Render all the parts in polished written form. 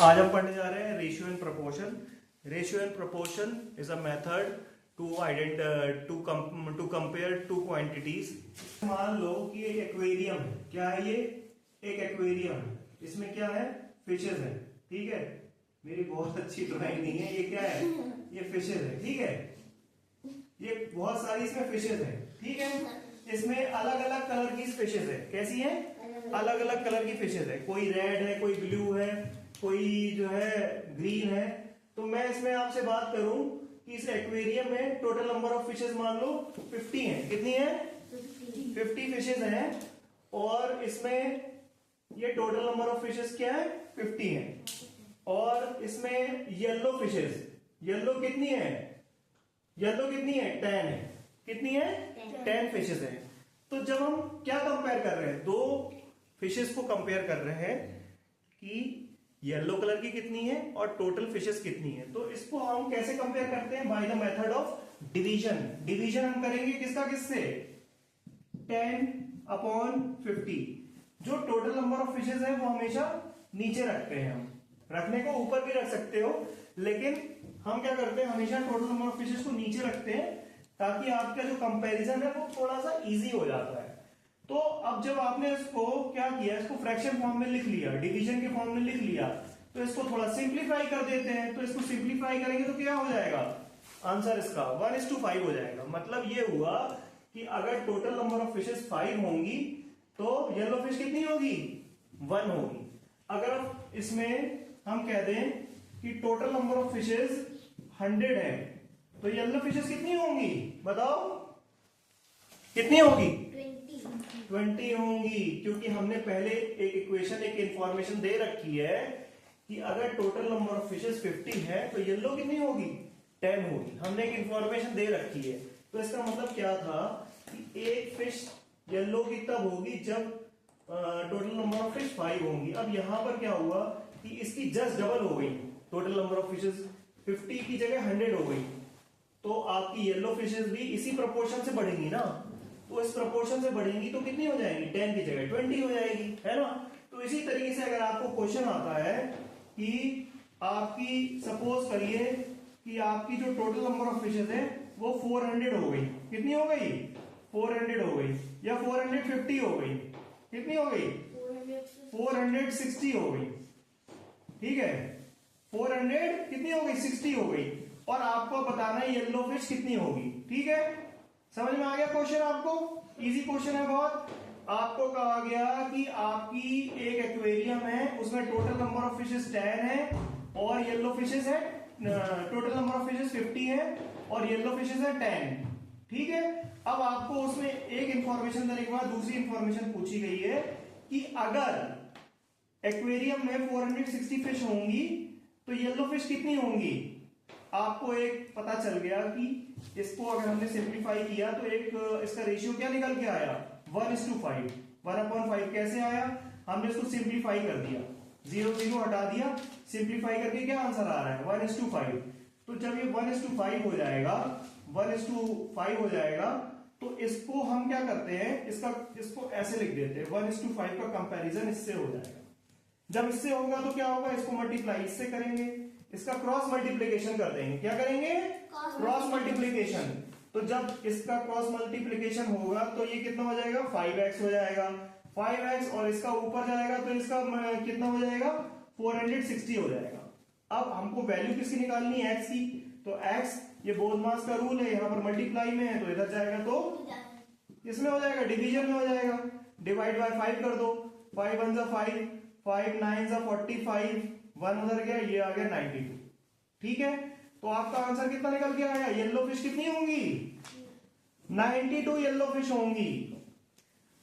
आज हम पढ़ने जा रहे हैं ratio and proportion. Ratio and proportion is a method to compare two quantities. मान लो कि एक एक्वेरियम है। क्या है ये? एक एक्वेरियम है। इसमें क्या है? फिशेज है। ठीक है, मेरी बहुत अच्छी ड्राइंग नहीं है। ये क्या है? ये फिशेज है। ठीक है, ये बहुत सारी इसमें फिशेज है। ठीक है, इसमें अलग अलग कलर की फिशेज है। कैसी है? अलग अलग कलर की फिशेज है। कोई रेड है, कोई ब्लू है, कोई जो है ग्रीन है। तो मैं इसमें आपसे बात करूं कि इस एक्वेरियम में टोटल नंबर ऑफ फिशेज मान लो 50 है। कितनी है? 50 फिशेज हैं। और इसमें ये टोटल नंबर ऑफ फिशेज क्या है? 50 है। और इसमें येलो फिशेज, येलो कितनी है? येलो कितनी है? 10 है। कितनी है? 10 फिशेज है। तो जब हम क्या कंपेयर कर रहे हैं, दो फिशेज को कंपेयर कर रहे हैं कि येलो कलर की कितनी है और टोटल फिशेस कितनी है। तो इसको हम कैसे कंपेयर करते हैं? By the method of division. Division हम करेंगे किसका? किससे? 10/50। जो टोटल नंबर ऑफ फिशेस है वो हमेशा नीचे रखते हैं। हम रखने को ऊपर भी रख सकते हो, लेकिन हम क्या करते हैं? हमेशा टोटल नंबर ऑफ फिशेस को नीचे रखते हैं ताकि आपका जो कंपैरिजन है वो थोड़ा सा इजी हो जाता है। तो अब जब आपने इसको क्या किया, इसको फ्रैक्शन फॉर्म में लिख लिया, डिवीजन के फॉर्म में लिख लिया, तो इसको थोड़ा सिंप्लीफाई कर देते हैं। तो इसको सिंप्लीफाई करेंगे तो क्या हो जाएगा? आंसर इसका 1:5 हो जाएगा। मतलब ये हुआ कि अगर टोटल नंबर ऑफ फिशेस 5 होंगी तो येलो फिश कितनी होगी? 1 होगी। अगर इसमें हम कह दें कि टोटल नंबर ऑफ फिशेस 100 है तो येलो फिशेस कितनी होंगी? बताओ कितनी होगी? 20 होंगी। क्योंकि हमने पहले एक इक्वेशन, एक इंफॉर्मेशन दे रखी है कि अगर टोटल नंबर ऑफ फिशेस 50 है तो येलो कितनी होगी? 10 होगी। हमने एक इंफॉर्मेशन दे रखी है। तो इसका मतलब क्या था कि एक फिश येलो की तब होगी जब टोटल नंबर ऑफ फिश 5 होंगी। अब यहां पर क्या हुआ कि इसकी जस्ट डबल हो गई। टोटल नंबर ऑफ फिशेस 50 की जगह 100 हो गई। तो आपकी येलो फिशेस भी इसी प्रोपोर्शन से बढ़ेंगी ना। तो इस प्रोपोर्शन से बढ़ेंगी तो कितनी हो जाएगी? 10 की जगह 20 हो जाएगी, है ना। तो इसी तरीके से अगर आपको क्वेश्चन आता है कि आपकी सपोज करिए कि आपकी जो टोटल नंबर ऑफ फिशेस है वो 400 हो गई। कितनी हो गई? 400 हो गई। या 450 हो गई। कितनी हो गई? 460 हो गई। ठीक है, 400 कितनी हो गई? 60 हो गई। और आपको बताना है येलो फिश कितनी होगी। ठीक है, समझ में आ गया क्वेश्चन? आपको इजी क्वेश्चन है बहुत। आपको कहा गया कि आपकी एक एक्वेरियम है, उसमें टोटल नंबर ऑफ फिशेस 10 है और येलो फिशेस है, टोटल नंबर ऑफ फिशेस 50 है और येलो फिशेस है 10। ठीक है, अब आपको उसमें एक इंफॉर्मेशन देने के बाद दूसरी इंफॉर्मेशन पूछी गई है कि अगर एक्वेरियम में 460 फिश होंगी तो येलो फिश कितनी होंगी। आपको एक पता चल गया कि इसको अगर हमने सिंप्लीफाई किया तो एक इसका रेशियो क्या निकल के आया? 1:5। 1/5 कैसे आया? हमने इसको सिंप्लीफाई कर दिया, 0 0 हटा दिया, सिंप्लीफाई करके क्या आंसर आ रहा है? 1:5। तो जब ये 1:5 हो जाएगा, 1:5 हो जाएगा तो इसको हम क्या करते हैं? इसको ऐसे लिख देते हैं, 1:5 का कंपैरिजन इससे हो जाएगा। जब इससे होगा तो क्या होगा? इसको मल्टीप्लाई इससे करेंगे, इसका क्रॉस मल्टीप्लीकेशन कर देंगे। क्या करेंगे? Cross multiplication. तो जब इसका क्रॉस मल्टीप्लीकेशन होगा तो ये कितना हो जाएगा? 5x हो जाएगा। 5x और इसका ऊपर जाएगा तो इसका कितना हो जाएगा? 460 हो जाएगा। अब हमको वैल्यू किसकी निकालनी है? x की। तो x, ये बोधमास का रूल है, यहां पर मल्टीप्लाई में है तो इधर जाएगा तो इसमें हो जाएगा, डिवीजन में हो जाएगा। डिवाइड बाय 5 कर दो। 5 1 जा 5, 5 9 जा 45, 1 उधर गया, ये आ गया 92। ठीक है, तो आपका आंसर कितना निकल के आया? येलो फिश कितनी होंगी? 92 येलो फिश होंगी।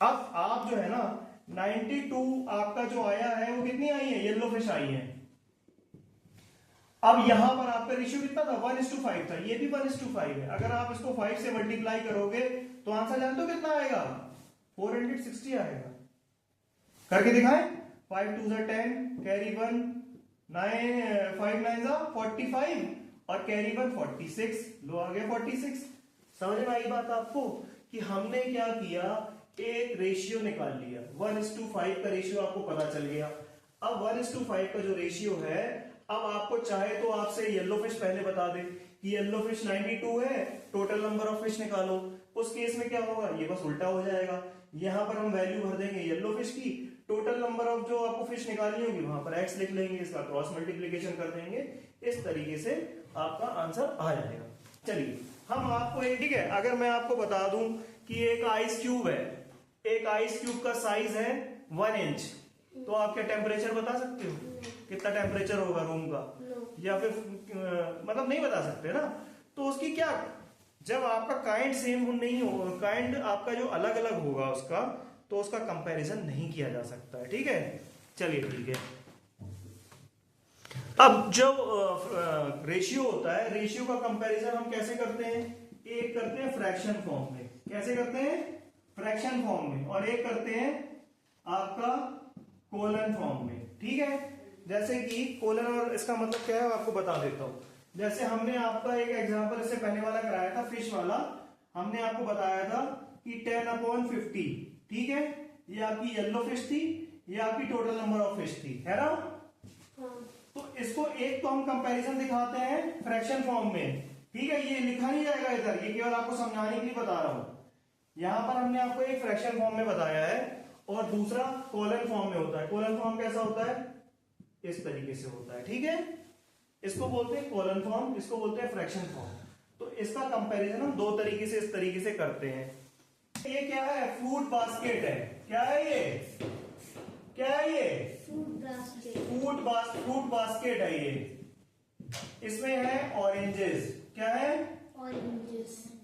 अब आप जो है ना 92 आपका जो आया है वो कितनी आई है? येलो फिश आई है। अब यहां पर आपका रेशियो कितना था? 1:5 था। ये भी 1:5 है। अगर आप इसको 5 से मल्टीप्लाई करोगे तो आंसर जानते हो कितना आएगा? 460 आएगा। करके दिखाएं। 5 2 जा 10, कैरी 1, 5 9 जा 45 और कैरी 1 46। लो आ गया 46। समझ में आई बात आपको कि हमने क्या किया? एक रेशियो निकाल लिया, 1:5 का रेशियो आपको पता चल गया। अब 1:5 का जो रेशियो है, अब आपको चाहे तो आपसे येलो फिश पहले बता दे कि येलो फिश 92 है, टोटल नंबर ऑफ फिश निकालो। उस केस में क्या होगा, ये बस उल्टा हो जाएगा। यहां पर हम वैल्यू भर देंगे येलो फिश की, टोटल नंबर ऑफ जो आपको फिश निकालनी होगी वहां पर x लिख लेंगे, इसका क्रॉस मल्टीप्लीकेशन कर देंगे, इस तरीके से आपका आंसर आ जाएगा। चलिए हम आपको एक, ठीक है, अगर मैं आपको बता दूं कि एक आइस क्यूब है, एक आइस क्यूब का साइज है 1 इंच, तो आप क्या टेम्परेचर बता सकते हो? कितना टेम्परेचर होगा रूम का? या फिर मतलब नहीं बता सकते ना। तो उसकी क्या, जब आपका काइंड सेम नहीं होगा, काइंड आपका जो अलग अलग होगा उसका, तो उसका कंपैरिजन नहीं किया जा सकता है, ठीक है। चलिए ठीक है, अब जब रेशियो होता है, रेशियो का कंपैरिजन हम कैसे करते हैं? एक करते हैं फ्रैक्शन फॉर्म में। कैसे करते हैं? फ्रैक्शन फॉर्म में। और एक करते हैं आपका कोलन फॉर्म में, ठीक है। जैसे कि कोलन, और इसका मतलब क्या है आपको बता देता हूं। जैसे हमने आपका एक एग्जांपल इससे पहले वाला कराया था, फिश वाला। हमने आपको बताया था कि 10/50, ठीक है, ये आपकी येलो फिश थी, ये आपकी टोटल नंबर ऑफ फिश थी, है ना। तो इसको एक तो हम कंपैरिजन दिखाते हैं फ्रैक्शन फॉर्म में, ठीक है। ये लिखा नहीं जाएगा इधर, ये केवल आपको समझाने के लिए बता रहा हूं। यहां पर हमने आपको एक फ्रैक्शन फॉर्म में बताया है, और दूसरा कोलन फॉर्म में होता है। कोलन फॉर्म कैसा होता है? इस तरीके से होता है, ठीक है। इसको बोलते हैं कोलन फॉर्म, इसको बोलते हैं फ्रैक्शन फॉर्म। तो इसका कंपैरिजन हम दो तरीके से, इस तरीके से करते हैं। ये क्या है? फ्रूट बास्केट है। क्या है ये? क्या है ये? फ्रूट बास्केट है ये। इसमें है ऑरेंजेस। क्या है?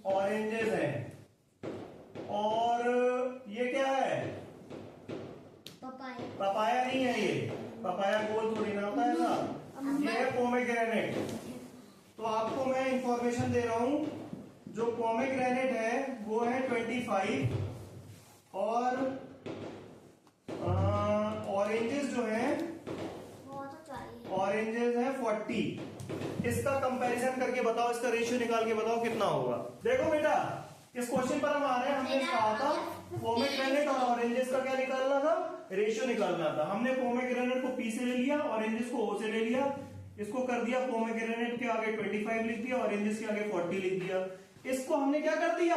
ऑरेंजेस है। और ये क्या है? पपाया नहीं है ये, पपाया गोल थोड़ी ना होता है ना। ये है पोमेग्रेनेट। तो आपको मैं इंफॉर्मेशन दे रहा हूं, जो पोमेग्रेनेट है वो है 25, और ऑरेंजेस जो है, ऑरेंजेस है 40। इसका कंपैरिजन करके बताओ, इसका रेशियो निकाल के बताओ कितना होगा। देखो बेटा, इस क्वेश्चन पर हम आ रहे हैं। हमने कहा था पोमेग्रेनेट और ऑरेंजेस का क्या निकालना था? रेशियो निकालना था। हमने पोमेग्रेनेट को P से ले लिया, ऑरेंजेस को O से ले लिया। इसको कर दिया, पोमेग्रेनेट के आगे 25 लिख दिया, ऑरेंजेस के आगे 40 लिख दिया। इसको हमने क्या कर दिया?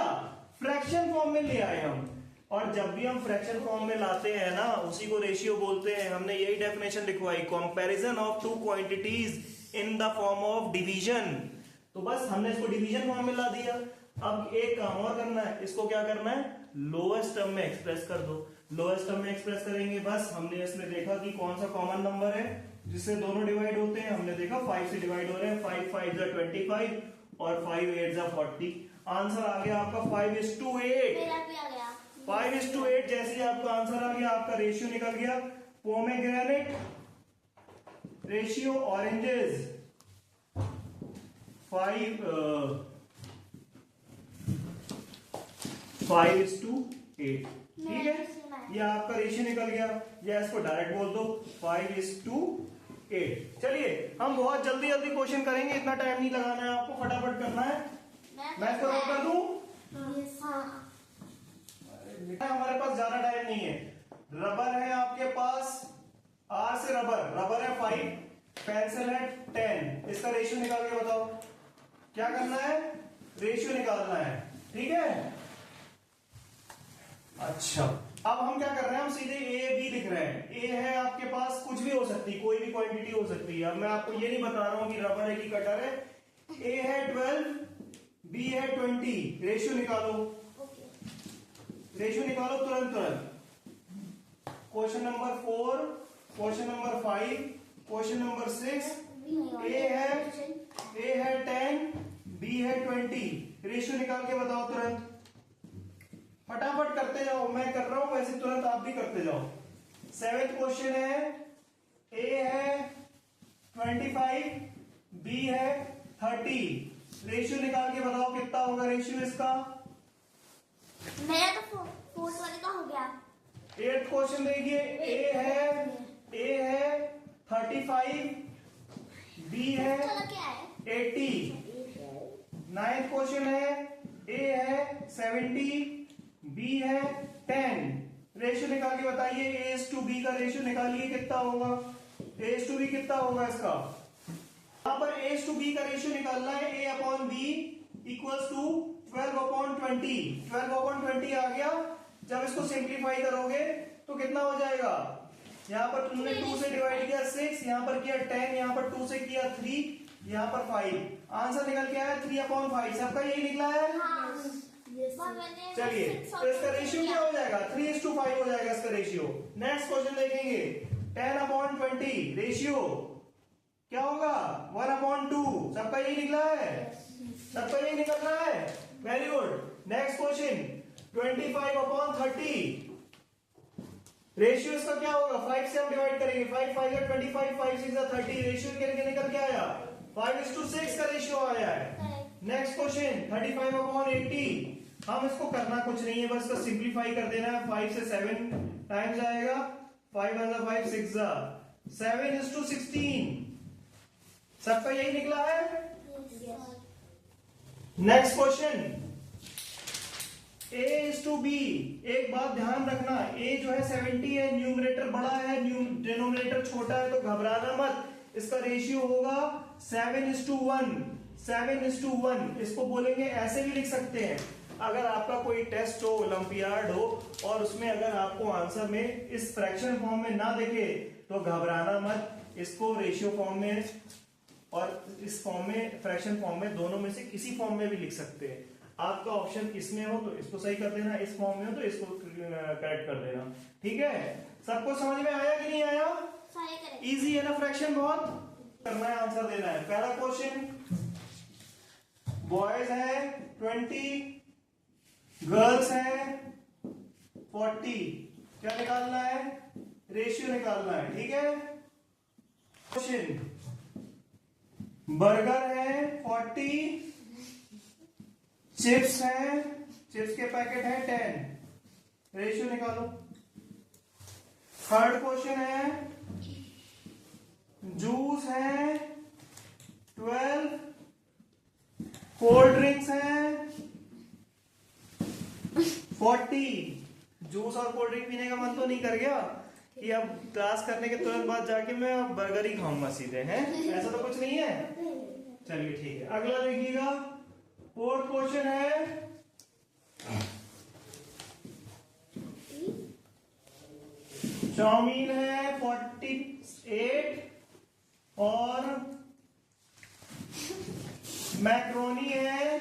फ्रैक्शन फॉर्म में ले आए हम। और जब भी हम फ्रैक्शन फॉर्म में लाते हैं ना, उसी को रेशियो बोलते हैं। हमने यही डेफिनेशन लिखवाई, comparison of two quantities in the form of division. तो बस हमने इसको डिवीजन फॉर्म में ला दिया। अब एक काम और करना है, इसको क्या करना है? लोएस्ट टर्म में एक्सप्रेस कर दो। लोएस्ट टर्म में एक्सप्रेस करेंगे, बस हमने इसमें देखा कि कौन सा कॉमन नंबर है जिससे दोनों डिवाइड होते हैं। हमने देखा 5 से डिवाइड हो रहे हैं, 5 5 25 और 5 8 40। आंसर आ गया आपका 5:8। 5:8 जैसे ही आपका आंसर आ गया, आपका रेशियो निकल गया। पोमेग्रेनेट रेशियो ऑरेंजेस 5:8, ठीक है। ये आपका रेशियो निकल गया, या इसको डायरेक्ट बोल दो 5:8। चलिए हम बहुत जल्दी जल्दी क्वेश्चन करेंगे, इतना टाइम नहीं लगाना है आपको, फटाफट करना है। मैं इसको रॉक कर दूं? हमारे पास ज्यादा टाइम नहीं है। रबर है आपके पास, R से रबर है 5, पेंसिल है 10। इसका रेशियो निकाल के बताओ। क्या करना है? रेशियो निकालना है, ठीक है। अच्छा, अब हम क्या कर रहे हैं? हम सीधे A B लिख रहे हैं। A है आपके पास, कुछ भी हो सकती है, कोई भी क्वांटिटी हो सकती है। अब मैं आपको ये नहीं बता रहा हूं कि रबर है कि कटर है। A है 12, B है 20। रेशियो निकालो, रेशियो निकालो तुरंत। Question number 4, question number 5, question number 6। A है 10, B है 20। रेशियो निकाल के बताओ तुरंत, फटाफट करते जाओ। मैं कर रहा हूं वैसे, तुरंत आप भी करते जाओ। 7th क्वेश्चन है, A है 25, B है 30। रेशियो निकाल के बताओ कितना होगा रेशियो इसका। मेरा तो 4th वाले का हो गया। 8th क्वेश्चन देखिए, A है 35, B है 80। 9th क्वेश्चन है, A है 70, B है 10। रेशियो निकाल के बताइए, A/B का रेशियो निकालिए कितना होगा, A/B कितना होगा इसका। यहाँ पर A/B का रेशियो निकालना है, A/B इक्वल्स टू 12/20। 12/20 आ गया। जब इसको सिंप्लीफाई करोगे तो कितना हो जाएगा, यहाँ पर तुमने 2 से डिवाइड किया 6, यहाँ पर किया 10, यहाँ पर 2 से किया 3, यहाँ पर 5। आंसर निकल के आया 3/5। सबका यही निकला है। चलिए तो इसका रेशियो क्या हो जाएगा, 3:5 हो जाएगा इसका रेशियो। नेक्स्ट क्वेश्चन देखेंगे, 10/20 रेशियो क्या होगा, 1/2। सबका यही निकला है, सबका यही निकल रहा है। Very good. Next question, 25/30 ratio इसका क्या होगा, 5 से हम डिवाइड करेंगे, 5 5 या 25, 5 6 30। रेशियो निकल के आया 5:6 का रेशियो आया है। Next question 35/80। हम इसको करना कुछ नहीं है, बस इसको सिंप्लीफाई कर देना है। 5 से 7 टाइम्स आएगा, 5 1 5 6 7:16। सबका यही निकला है। Next question, A/B। एक बात ध्यान रखना, A जो है 70 है, न्यूमरेटर बड़ा है, डिनोमिनेटर छोटा है, तो घबराना मत। इसका रेशियो होगा 7:1। 7:1 इसको बोलेंगे, ऐसे भी लिख सकते हैं। अगर आपका कोई टेस्ट हो, ओलंपियाड हो, और उसमें अगर आपको आंसर में इस फ्रैक्शन फॉर्म में ना दिखे तो घबराना मत। इसको रेशियो फॉर्म में और इस फॉर्म में, फ्रैक्शन फॉर्म में, दोनों में से किसी फॉर्म में भी लिख सकते हैं। आपका ऑप्शन इसमें हो तो इसको सही कर देना, इस फॉर्म में हो तो इसको करेक्ट कर देना। ठीक है, सबको समझ में आया कि नहीं आया। इजी है ना, फ्रैक्शन बहुत करना है, आंसर देना है। पहला क्वेश्चन, बॉयज है 20, गर्ल्स है 40। क्या निकालना है, रेशियो निकालना है। ठीक है। क्वेश्चन, बर्गर है 40, चिप्स है, चिप्स के पैकेट है 10। रेशियो निकालो। थर्ड क्वेश्चन है, जूस है 12, कोल्ड ड्रिंक्स है 40। जूस और कोल्ड ड्रिंक पीने का मन तो नहीं कर गया कि अब क्लास करने के तुरंत बाद जाके मैं अब बर्गर ही खाऊंगा सीधे, हैं? ऐसा तो कुछ नहीं है। चलिए ठीक है, अगला देखिएगा। फोर्थ क्वेश्चन है, चाउमीन है 48 और मैक्रोनी है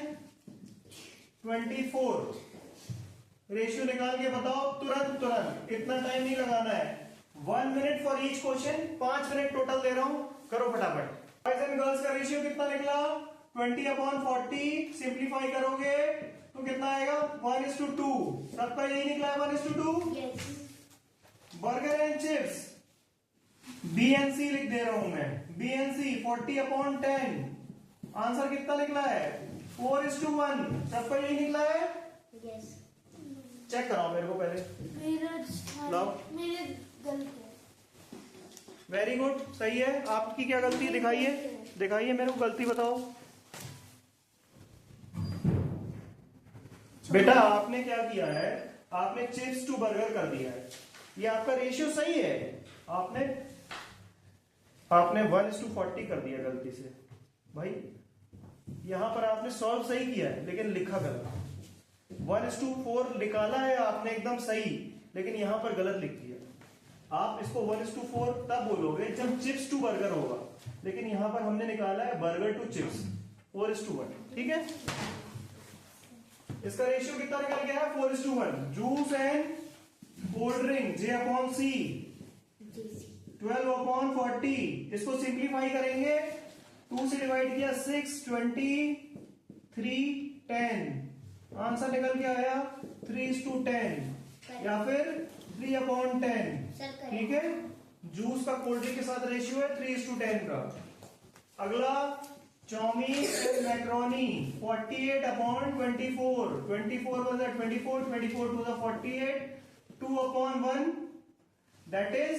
24। रेशियो निकाल के बताओ तुरंत तुरंत, इतना टाइम नहीं लगाना है। 1 minute for each question, 5 minute total दे रहा हूं, करो फटाफट। बॉयज एंड गर्ल्स का रेशियो कितना निकला, 20/40। सिंप्लीफाई करोगे तो कितना आएगा, 1:2। सबका यही निकला है, 1:2। बर्गर एंड चिप्स, BNC लिख दे रहा हूं मैं, BNC 40/10। आंसर कितना निकला है, 4:1। सबका यही निकला है। चेक कराओ मेरे को पहले, लाओ। वेरी गुड, सही है। आपकी क्या गलती है, दिखाइए, दिखाइए मेरे को, गलती बताओ। बेटा आपने क्या किया है, आपने चिप्स टू बर्गर कर दिया है, ये आपका रेशियो सही है। आपने 1:40 कर दिया गलती से। भाई यहां पर आपने सॉल्व सही किया है लेकिन लिखा गलत। 1:4 निकाला है आपने एकदम सही, लेकिन यहां पर गलत लिख दिया। आप इसको 1:4 तब बोलोगे जब चिप्स टू बर्गर होगा, लेकिन यहां पर हमने निकाला है बर्गर टू चिप्स, 4:1। ठीक है, इसका रेशियो कितना निकल गया है, 4:1। Juice and cold drink J/C 12/40। इसको सिंप्लीफाई करेंगे, 2 से डिवाइड किया 6, 20, 3, 10। आंसर निकल के आया 3:10 या फिर 3/10। ठीक है, जूस का कोल्ड ड्रिंक के साथ रेशियो है 3:10 का। अगला, chowmein and macaroni 48/24। 24 was at 24, 24 to the 48, 2/1, that is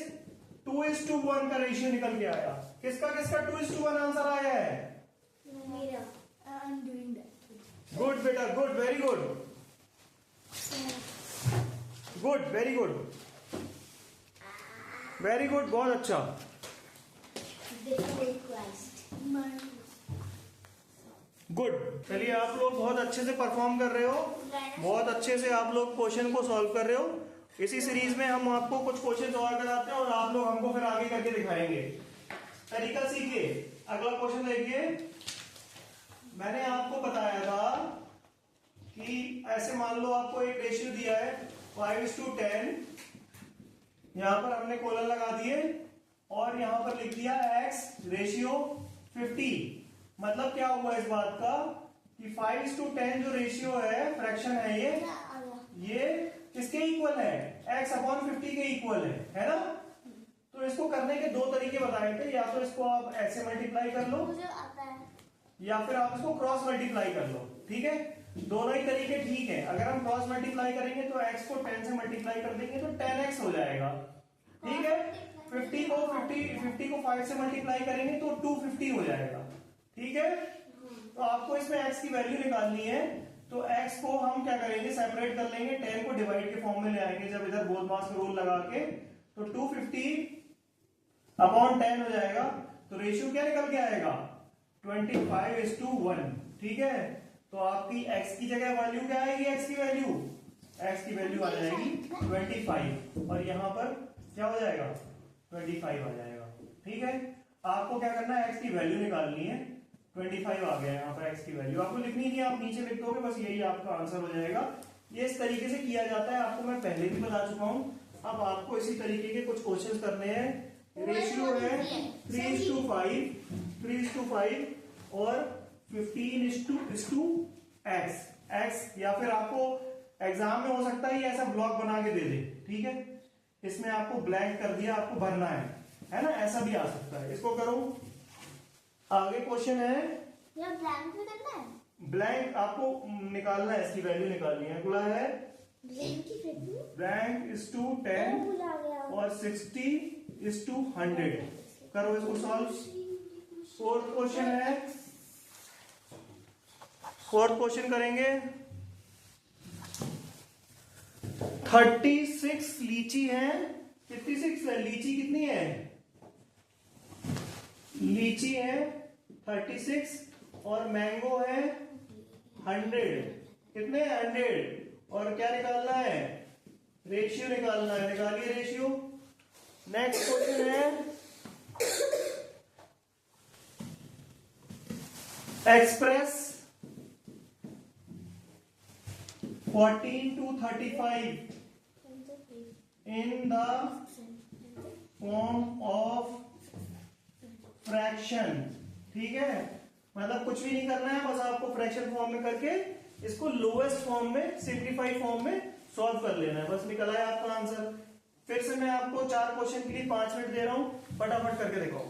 2:1 का रेशियो निकल के आया। किसका किसका 2:1 आंसर आया है, गुड बेटा, good, very good. Good, very good, very good, बहुत अच्छा। गुड। चलिए आप लोग बहुत अच्छे से परफॉर्म कर रहे हो, बहुत अच्छे से आप लोग क्वेश्चन को सॉल्व कर रहे हो। इसी सीरीज में हम आपको कुछ क्वेश्चन और कराते हैं और आप लोग हमको फिर आगे करके दिखाएंगे। तरीका सीखिए। अगला क्वेश्चन देखिए। मैंने आपको बताया था कि ऐसे मान लो आपको एक रेशियो दिया है 5:10, यहां पर हमने कोलन लगा दिए और यहां पर लिख दिया x रेशियो 50। मतलब क्या हुआ इस बात का कि 5:10 जो रेशियो है, फ्रैक्शन है ये किसके इक्वल है? x/50 के इक्वल है ना? तो इसको करने के दो तरीके बताए थे, या तो इसको आप ऐसे मल्टीप्लाई कर लो या फिर आप इसको क्रॉस मल्टीप्लाई कर लो। ठीक है, दोनों ही तरीके ठीक है। अगर हम क्रॉस मल्टीप्लाई करेंगे तो x को 10 से मल्टीप्लाई कर देंगे तो 10x हो जाएगा। ठीक है, 50 को 5 से मल्टीप्लाई करेंगे तो 250 हो जाएगा। ठीक है, तो आपको इसमें x की वैल्यू निकालनी है, तो x को हम क्या करेंगे, सेपरेट कर लेंगे, 10 को डिवाइड के फॉर्म में ले आएंगे जब इधर बोधमास रूल लगा के, तो 250/10 हो जाएगा। तो रेशियो क्या निकल के आएगा? 25:1। ठीक है, तो आपकी x की जगह वैल्यू क्या आएगी? x की वैल्यू आ जाएगी 25 और यहां पर क्या हो जाएगा? 25 आ जाएगा। ठीक है, आपको क्या करना है, x की वैल्यू निकालनी है। 25 आ गया यहाँ पर x की वैल्यू, आपको लिखनी नहीं है, आप नीचे लिख दोगे बस, यही आपका आंसर हो जाएगा। ये इस तरीके से किया जाता है, आपको मैं पहले भी बता चुका हूँ। अब आपको इसी तरीके के कुछ क्वेश्चन करने हैं। रेशियो है 3:5 और 15:x, या फिर आपको एग्जाम में हो सकता है ये ऐसा ब्लॉक बना के दे दे। ठीक है, इसमें आपको ब्लैंक कर दिया, आपको भरना है ना, ऐसा भी आ सकता है। इसको करो। आगे क्वेश्चन है, ब्लैंक भी करना है, ब्लैंक आपको निकालना है, इसकी वैल्यू निकालनी है। बोला है ब्लैंक is to 10 और 60:100। करो इसको सॉल्व। फोर्थ क्वेश्चन करेंगे। 36 लीची है, कितनी 6 है? लीची कितनी है? लीची है 36 और मैंगो है 100। कितने? 100। और क्या निकालना है? रेशियो निकालना है। निकालिए रेशियो। नेक्स्ट क्वेश्चन है, express 14:35 in the form of fraction. ठीक है, मतलब कुछ भी नहीं करना है, बस आपको फ्रैक्शन फॉर्म में करके इसको लोएस्ट फॉर्म में, सिंप्लीफाइड फॉर्म में सॉल्व कर लेना है। बस निकला है आपका आंसर। फिर से मैं आपको 4 क्वेश्चन के लिए 5 मिनट दे रहा हूं, फटाफट करके दिखाओ।